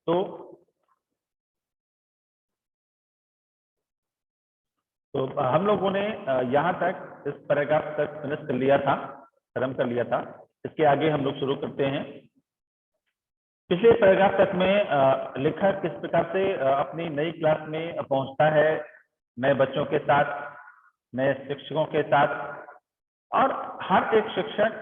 तो हम लोगों ने यहाँ तक इस पैराग्राफ तक फिनिश कर लिया था, खत्म कर लिया था। इसके आगे हम लोग शुरू करते हैं। पिछले पैराग्राफ तक में लेखक किस प्रकार से अपनी नई क्लास में पहुंचता है, नए बच्चों के साथ, नए शिक्षकों के साथ, और हर एक शिक्षक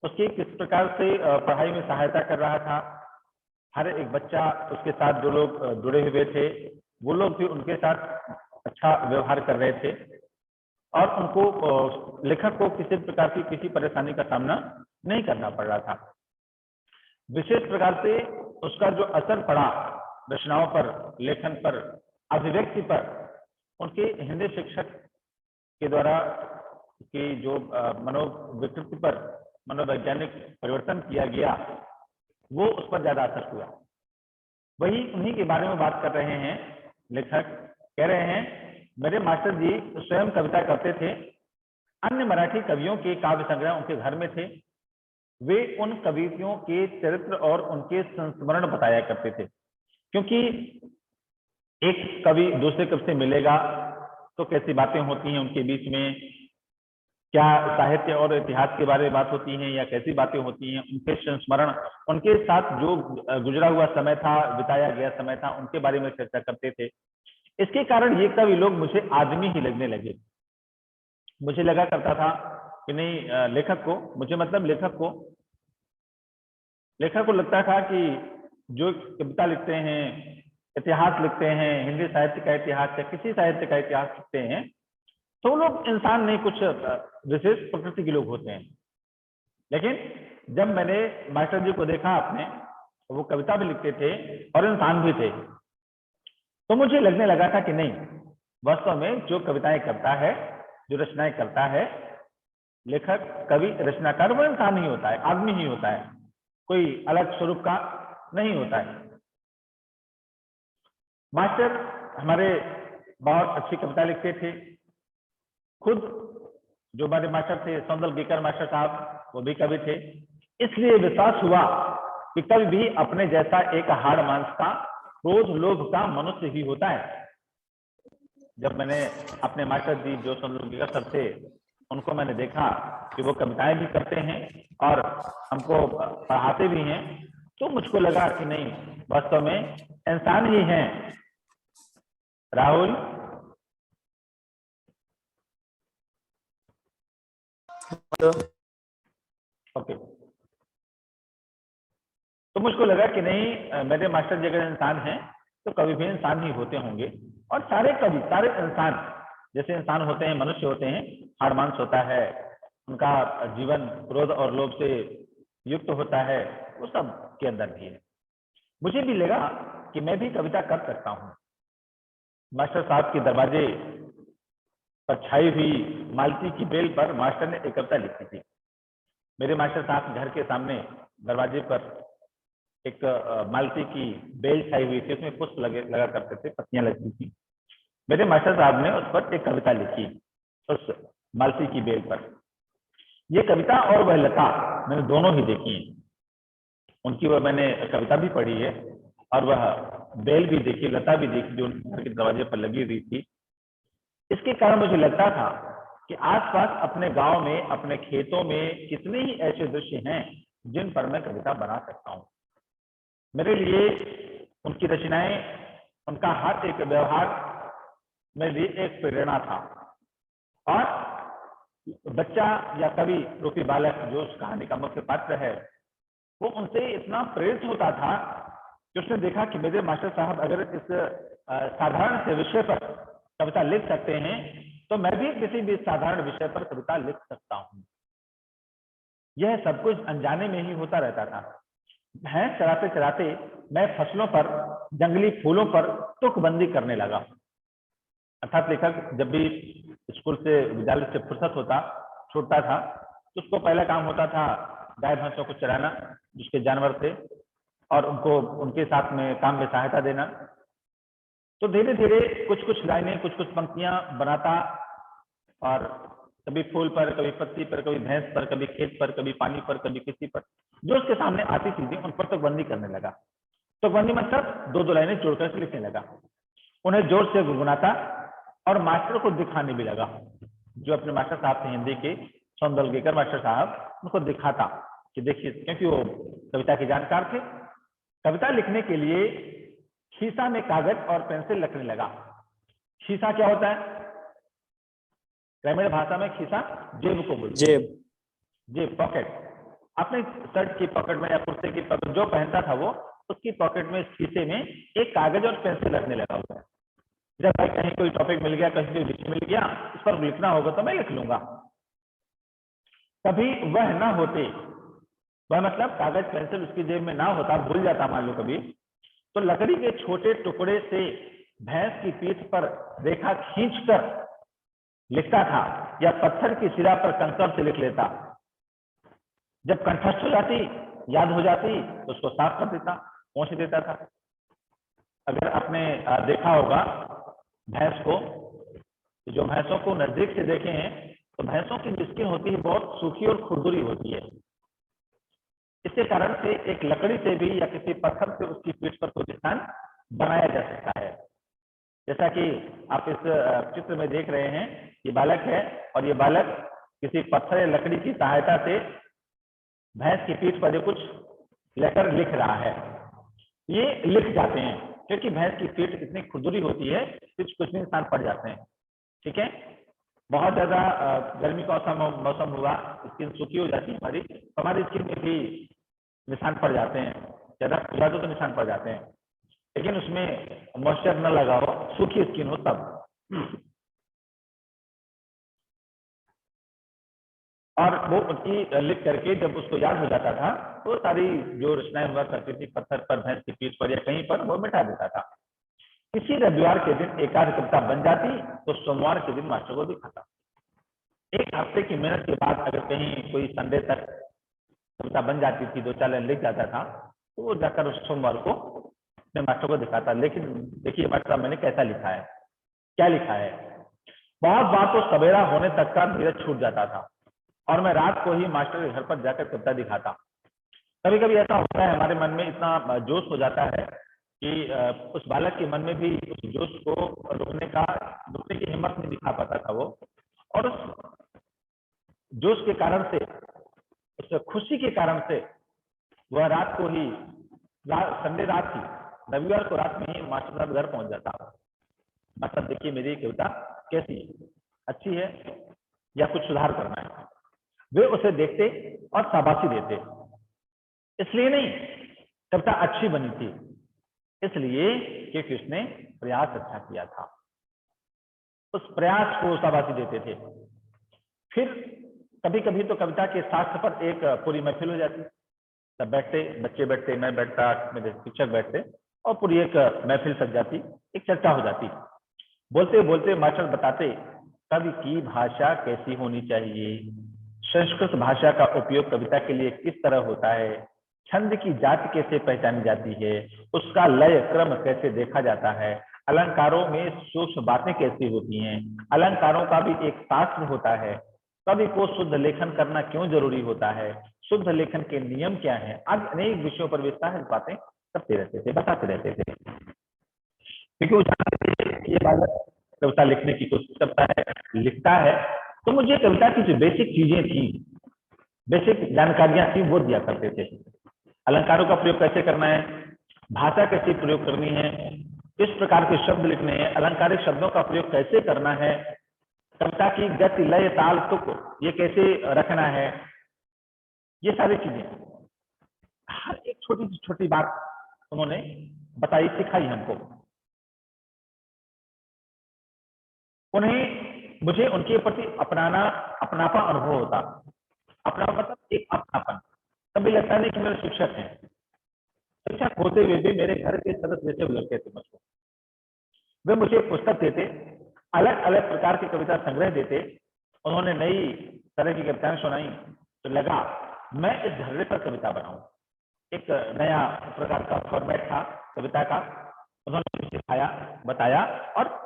उसकी किस प्रकार से पढ़ाई में सहायता कर रहा था। हर एक बच्चा, उसके साथ जो लोग जुड़े हुए थे, वो लोग भी उनके साथ अच्छा व्यवहार कर रहे थे और उनको, लेखक को किसी प्रकार की किसी परेशानी का सामना नहीं करना पड़ रहा था। विशेष प्रकार से उसका जो असर पड़ा रचनाओं पर, लेखन पर, अभिव्यक्ति पर, उनके हिंदी शिक्षक के द्वारा की जो मनोविकृति पर मनोवैज्ञानिक परिवर्तन किया गया, वो उस पर ज्यादा असर हुआ। वही उन्हीं के बारे में बात कर रहे हैं। लेखक कह रहे हैं, मेरे मास्टर जी स्वयं कविता करते थे। अन्य मराठी कवियों के काव्य संग्रह उनके घर में थे। वे उन कवियों के चरित्र और उनके संस्मरण बताया करते थे, क्योंकि एक कवि दूसरे कवि से मिलेगा तो कैसी बातें होती हैं उनके बीच में, क्या साहित्य और इतिहास के बारे में बात होती है या कैसी बातें होती हैं, उनके संस्मरण, उनके साथ जो गुजरा हुआ समय था, बिताया गया समय था, उनके बारे में चर्चा करते थे। इसके कारण ये कवि लोग मुझे आदमी ही लगने लगे। मुझे लगा करता था कि नहीं, लेखक को, मुझे मतलब लेखक को लगता था कि जो कविता लिखते हैं, इतिहास लिखते हैं, हिंदी साहित्य का इतिहास या किसी साहित्य का इतिहास लिखते हैं, तो लोग इंसान नहीं, कुछ विशेष प्रकृति के लोग होते हैं। लेकिन जब मैंने मास्टर जी को देखा अपने, वो कविता भी लिखते थे और इंसान भी थे, तो मुझे लगने लगा था कि नहीं, वास्तव में जो कविताएं करता है, जो रचनाएं करता है लेखक, कवि, रचनाकार, वो इंसान ही होता है, आदमी ही होता है, कोई अलग स्वरूप का नहीं होता है। मास्टर हमारे बहुत अच्छी कविता लिखते थे। खुद जो हमारे मास्टर थे, सौंदल गेकर मास्टर साहब, वो भी कवि थे। इसलिए विश्वास हुआ कि कवि भी अपने जैसा एक हाड़ मांस का, क्रोध लोभ का मनुष्य ही होता है। जब मैंने अपने मास्टर जी जो सौंदल गेकर सर थे, उनको मैंने देखा कि वो कविताएं भी करते हैं और हमको पढ़ाते भी हैं, तो मुझको लगा कि नहीं, वास्तव में इंसान ही हैं। राहुल, ओके। तो मुझको लगा कि नहीं, मेरे मास्टर जी अगर इंसान हैं तो कवि भी इंसान ही होते होंगे। और सारे कवि, सारे इंसान जैसे इंसान होते हैं, मनुष्य होते हैं, हाड़ मांस होता है, उनका जीवन क्रोध और लोभ से युक्त होता है, वो सब के अंदर भी है। मुझे भी लगा कि मैं भी कविता कर सकता हूँ। मास्टर साहब के दरवाजे पर छाई हुई मालती की बेल पर मास्टर ने एक कविता लिखी थी। मेरे मास्टर साहब घर के सामने दरवाजे पर एक मालती की बेल छाई हुई थी, उसमें पुष्प लगा करते थे, पत्तियां लगती थी। मेरे मास्टर साहब ने उस पर एक कविता लिखी, उस मालती की बेल पर। ये कविता और वह लता मैंने दोनों ही देखी है। उनकी वह मैंने कविता भी पढ़ी है और वह बेल भी देखी, लता भी देखी, जो घर के दरवाजे पर लगी हुई थी। इसके कारण मुझे लगता था कि आसपास अपने गांव में, अपने खेतों में कितने ही ऐसे दृश्य हैं जिन पर मैं कविता बना सकता हूँ। मेरे लिए उनकी रचनाएं, उनका हर एक व्यवहार मेरे लिए एक प्रेरणा था। और बच्चा या कवि रूपी बालक जो उस कहानी का मुख्य पात्र है, वो उनसे इतना प्रेरित होता था कि उसने देखा कि मेरे मास्टर साहब अगर इस साधारण से विषय पर कविता लिख सकते हैं, तो मैं भी किसी भी साधारण विषय पर कविता लिख सकता हूँ। यह सब कुछ अनजाने में ही होता रहता था। भैंस चराते चराते मैं फसलों पर, जंगली फूलों पर तुकबंदी करने लगा। अर्थात लेखक जब भी स्कूल से, विद्यालय से फुर्सत छूटता था, तो उसको पहला काम होता था गाय भैंसों को चराना, जिसके जानवर थे, और उनको उनके साथ में काम में सहायता देना। तो धीरे धीरे कुछ कुछ लाइनें, कुछ कुछ पंक्तियां बनाता, और कभी फूल पर, कभी पत्ती पर, कभी भैंस पर, कभी खेत पर, कभी पानी पर, कभी किसी पर, जो उसके सामने आती चीजें उन पर तुकबंदी करने लगा। तुकबंदी मतलब दो दो लाइनें जोड़कर से लिखने लगा। उन्हें जोर से गुनगुनाता और मास्टर को दिखाने भी लगा, जो अपने मास्टर साहब थे हिंदी के सौंदलगेकर मास्टर साहब, उनको दिखाता कि देखिए, क्योंकि वो कविता के जानकार थे। कविता लिखने के लिए खीसा में कागज और पेंसिल रखने लगा। खीसा क्या होता है? ग्रामीण भाषा में खीसा जेब को बोलते हैं। जेब, पॉकेट। अपने शर्ट की पॉकेट में या कुर्ते की पॉकेट जो पहनता था वो, उसकी पॉकेट में शीशे में एक कागज और पेंसिल रखने लगा हुआ है। जब भाई कहीं कोई टॉपिक मिल गया, कहीं कोई विषय मिल गया, इस पर लिखना होगा तो मैं लिख लूंगा। कभी वह ना होते, वह मतलब कागज पेंसिल उसकी जेब में ना होता, भूल जाता मान लो कभी, तो लकड़ी के छोटे टुकड़े से भैंस की पीठ पर रेखा खींचकर लिखता था, या पत्थर की सिरा पर कंकर से लिख लेता। जब कंठस्थ हो जाती, याद हो जाती, तो उसको साफ कर देता, पोंछ देता था। अगर आपने देखा होगा भैंस को, जो भैंसों को नजदीक से देखे हैं, तो भैंसों की जो स्किन होती है बहुत सूखी और खुरदुरी होती है। इसके कारण से एक लकड़ी से भी या किसी पत्थर से उसकी पीठ पर कोई निशान बनाया जा सकता है। जैसा कि आप इस चित्र में देख रहे हैं, ये बालक है और ये बालक किसी पत्थर या लकड़ी की सहायता से भैंस की पीठ पर जो कुछ लेटर लिख रहा है। ये लिख जाते हैं क्योंकि भैंस की पीठ इतनी खुरदुरी होती है, कुछ भी निशान पड़ जाते हैं। ठीक है, बहुत ज्यादा गर्मी का मौसम हुआ, स्किन सूखी हो जाती है हमारी स्किन में भी निशान पड़ जाते हैं, ज्यादा खुला तो निशान पड़ जाते हैं, लेकिन उसमें मॉइस्चर न लगा हो, सूखी स्किन हो तब। और वो उनकी लिख करके जब उसको याद हो जाता था, तो सारी जो रचनाएं हुआ करती थी पत्थर पर, भैंस की पीठ पर या कहीं पर, वो मिटा देता था। किसी रविवार के दिन एकाध कविता बन जाती तो सोमवार के दिन मास्टर को दिखाता। एक हफ्ते की मेहनत के बाद अगर कहीं कोई संडे तक कविता बन जाती थी, 2-4 लाइन लिख जाता था, तो वो जाकर उस सोमवार को अपने मास्टर को दिखाता। लेकिन देखिए मास्टर साहब, मैंने कैसा लिखा है, क्या लिखा है। बहुत बार तो सवेरा होने तक का धीरज छूट जाता था और मैं रात को ही मास्टर के घर पर जाकर कविता दिखाता। कभी कभी ऐसा होता है, हमारे मन में इतना जोश हो जाता है कि उस बालक के मन में भी उस जोश को रोकने की हिम्मत नहीं दिखा पाता था वो, और उस जोश के कारण से, उस खुशी के कारण से वह रात को ही, संडे रात ही, रविवार को रात में ही मास्टर साहब घर पहुंच जाता। मास्टर देखिए मेरी कविता कैसी है, अच्छी है या कुछ सुधार करना है। वे उसे देखते और शाबाशी देते। इसलिए नहीं कविता अच्छी बनी थी, इसलिए क्योंकि उसने प्रयास अच्छा किया था, उस प्रयास को शाबाशी देते थे। फिर कभी कभी तो कविता के साक्ष्य पर एक पूरी महफिल हो जाती। सब बैठते, बच्चे बैठते, मैं बैठता, मेरे शिक्षक बैठते, और पूरी एक महफिल सज जाती, एक चर्चा हो जाती। बोलते बोलते मास्टर बताते, कवि की भाषा कैसी होनी चाहिए, संस्कृत भाषा का उपयोग कविता के लिए किस तरह होता है, छंद की जाति कैसे पहचानी जाती है, उसका लय क्रम कैसे देखा जाता है, अलंकारों में सूक्ष्म बातें कैसी होती हैं, अलंकारों का भी एक शास्त्र होता है, कवि को शुद्ध लेखन करना क्यों जरूरी होता है, शुद्ध लेखन के नियम क्या है, आज अनेक विषयों पर विस्तार बातें करते रहते थे, बताते रहते थे। क्योंकि वो जानते थे ये बालक कविता लिखने की कोशिश करता है, लिखता है, तो मुझे कविता की जो बेसिक चीजें थी, बेसिक जानकारियां थी, वो दिया करते थे। अलंकारों का प्रयोग कैसे करना है, भाषा कैसे प्रयोग करनी है, किस प्रकार के शब्द लिखने हैं, अलंकारिक शब्दों का प्रयोग कैसे करना है, कविता की गति, लय, ताल, तुक ये कैसे रखना है, ये सारी चीजें, हर एक छोटी सी छोटी बात उन्होंने बताई, सिखाई हमको। उन्हें, मुझे उनके प्रति अपनापा अनुभव होता। अपना मतलब एक अपनापन। कभी लगता नहीं कि मेरे शिक्षक हैं, शिक्षक होते हुए भी मेरे घर के सदस्य जैसे लगते थे मुझको। वे मुझे पुस्तक देते, अलग अलग प्रकार की कविता संग्रह देते, उन्होंने नई तरह की कविताएं सुनाई, तो लगा मैं इस धरने पर कविता बनाऊं। एक नया प्रकार का फॉर्मेट था कविता का, उन्होंने सिखाया, बताया, और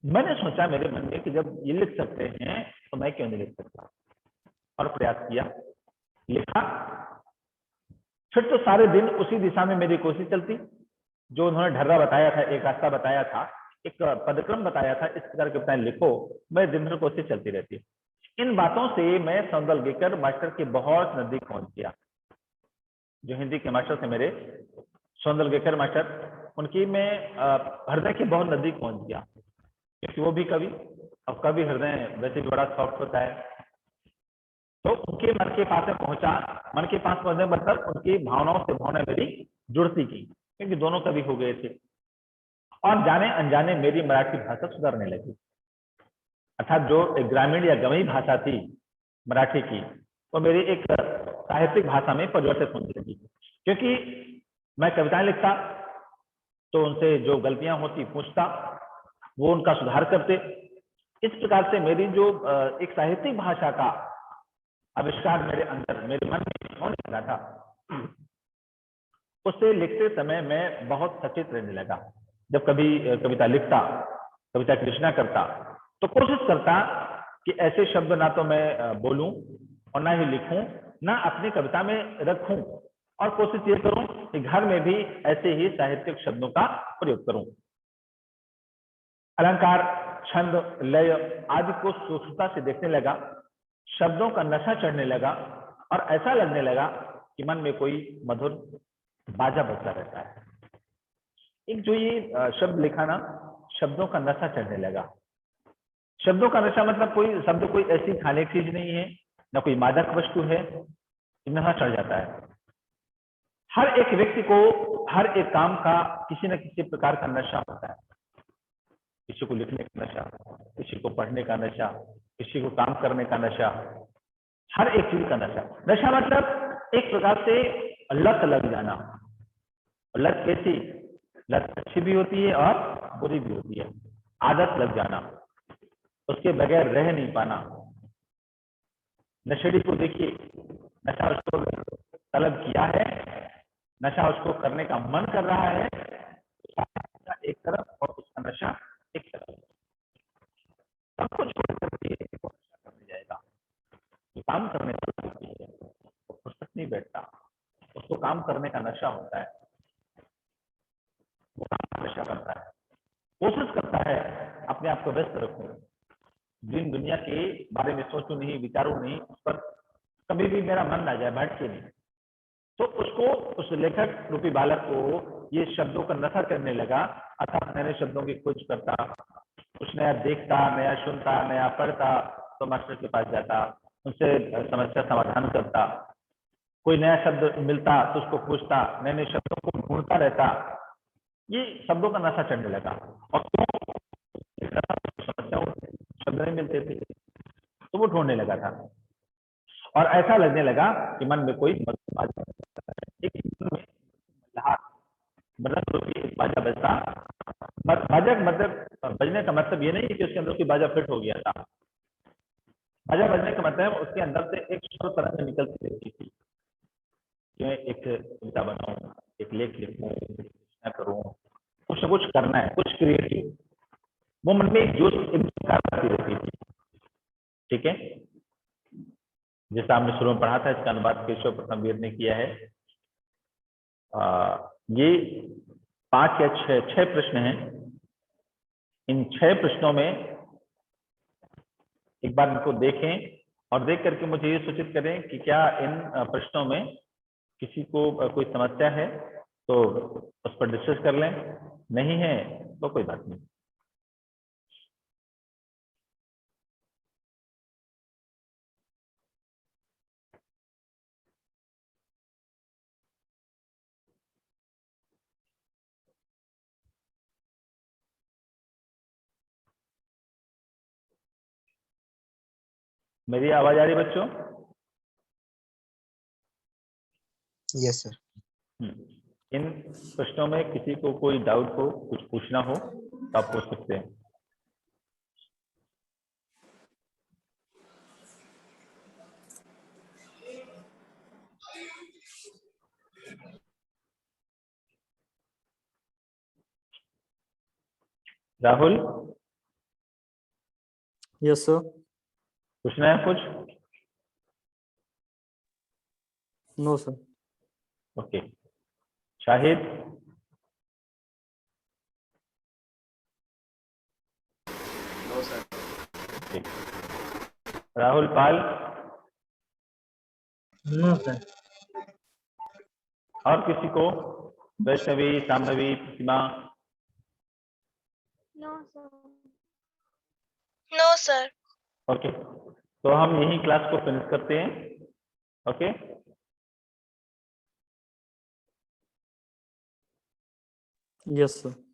मैंने सोचा मेरे मन में कि जब ये लिख सकते हैं तो मैं क्यों नहीं लिख सकता, और प्रयास किया, लिखा। फिर तो सारे दिन उसी दिशा में मेरी कोशिश चलती, जो उन्होंने ढर्रा बताया था, एक रास्ता बताया था, एक पदक्रम बताया था, इस प्रकार की कविताएं लिखो, मैं दिन भर कोशिश चलती रहती है। इन बातों से मैं सौंदलगेकर मास्टर के बहुत नजदीक पहुंच गया। जो हिंदी के मास्टर थे मेरे, सौंदलगेकर मास्टर, उनकी मैं हृदय के बहुत नजदीक पहुंच गया, क्योंकि वो भी कवि, और कवि हृदय वैसे भी बड़ा सॉफ्ट होता है। तो उनके मन के पास में पहुंचा। मन के पास पहुंचने मतलब उनकी भावनाओं से भावना मेरी जुड़ती की, क्योंकि दोनों कवि हो गए थे। और जाने अनजाने मेरी मराठी भाषा सुधरने लगी। अर्थात जो एक ग्रामीण या गवई भाषा थी मराठी की, वो मेरी एक साहित्यिक भाषा में परिवर्तित होने लगी। क्योंकि मैं कविताएं लिखता तो उनसे जो गलतियां होती पूछता, वो उनका सुधार करते। इस प्रकार से मेरी जो एक साहित्यिक भाषा का आविष्कार मेरे अंदर, मेरे मन में होने लगा था, उससे लिखते समय मैं बहुत सचेत रहने लगा। जब कभी कविता लिखता, कविता की रचना करता, तो कोशिश करता कि ऐसे शब्द ना तो मैं बोलूं और ना ही लिखूं, ना अपनी कविता में रखूं, और कोशिश ये करूं कि घर में भी ऐसे ही साहित्यिक शब्दों का प्रयोग करूं। अलंकार, छंद, लय आदि को सूक्ष्मता से देखने लगा। शब्दों का नशा चढ़ने लगा और ऐसा लगने लगा कि मन में कोई मधुर बाजा बजता रहता है। एक जो ये शब्द लिखा ना, शब्दों का नशा चढ़ने लगा। शब्दों का नशा मतलब कोई शब्द कोई ऐसी खाने की चीज नहीं है, ना कोई मादक वस्तु है, नशा चढ़ जाता है। हर एक व्यक्ति को हर एक काम का किसी न किसी प्रकार का नशा होता है। किसी को लिखने का नशा, किसी को पढ़ने का नशा, किसी को काम करने का नशा, हर एक चीज का नशा। नशा मतलब एक प्रकार से लत लग जाना। लत कैसी? लत अच्छी भी होती है और बुरी भी होती है। आदत लग जाना, उसके बगैर रह नहीं पाना। नशेड़ी को देखिए, नशा उसको तलब किया है, नशा उसको करने का मन कर रहा है, एक तरफ, और उसका नशा एक तरफ। सब कुछ छोड़ करके नशा करने जाएगा। काम करने वाला व्यक्ति है, वो फुर्सत नहीं बैठता, उसको काम करने का नशा होता है, वो काम का नशा करता है, कोशिश करता है अपने आप को व्यस्त रखूं, दिन दुनिया के बारे में सोचूं नहीं, विचारूं नहीं, उस पर कभी भी मेरा मन ना जाए, भटके नहीं। तो उसको, उस लेखक रूपी बालक को ये शब्दों का नशा करने लगा। अर्थात नए शब्दों की खोज करता, कुछ नया देखता, नया सुनता, नया पढ़ता, तो मास्टर के पास जाता, उनसे समस्या समाधान करता। कोई नया शब्द मिलता तो उसको पूछता, नए नए शब्दों को ढूंढता रहता। ये शब्दों का नशा चढ़ने लगा। और समस्या, शब्द नहीं मिलते थे तो वो ढूंढने लगा था, और ऐसा लगने लगा कि मन में कोई बाजा बजता। बाजा मतलब बजने का मतलब ये नहीं कि उसके अंदर कोई बाजा फिट हो गया था। बाजा बजने का मतलब उसके अंदर से एक स्वर तरंग निकलती रहती थी कि मैं एक कविता बनाऊं, एक लेख लिखूं, रचना करूं, कुछ न कुछ करना है, कुछ क्रिएटिव। वो मन में एक जोश, एक करती रहती थी। ठीक है, जैसा हमने शुरू में पढ़ा था, इसका अनुवाद केशव प्रथम वीर ने किया है। ये 5 या 6 प्रश्न हैं। इन 6 प्रश्नों में एक बार इनको देखें और देख करके मुझे ये सूचित करें कि क्या इन प्रश्नों में किसी को कोई समस्या है तो उस पर डिस्कस कर लें, नहीं है तो कोई बात नहीं। मेरी आवाज आ रही बच्चों? Yes sir. इन प्रश्नों में किसी को कोई डाउट हो, कुछ पूछना हो तो आप पूछ सकते हैं। Rahul, yes sir. पूछना है कुछ? No sir. Okay. Shahid, Rahul Pal, no sir. और किसी को? Vaishnavi, Shambhavi, Pratima? No sir. Okay, तो हम यही क्लास को फिनिश करते हैं। Okay, yes sir.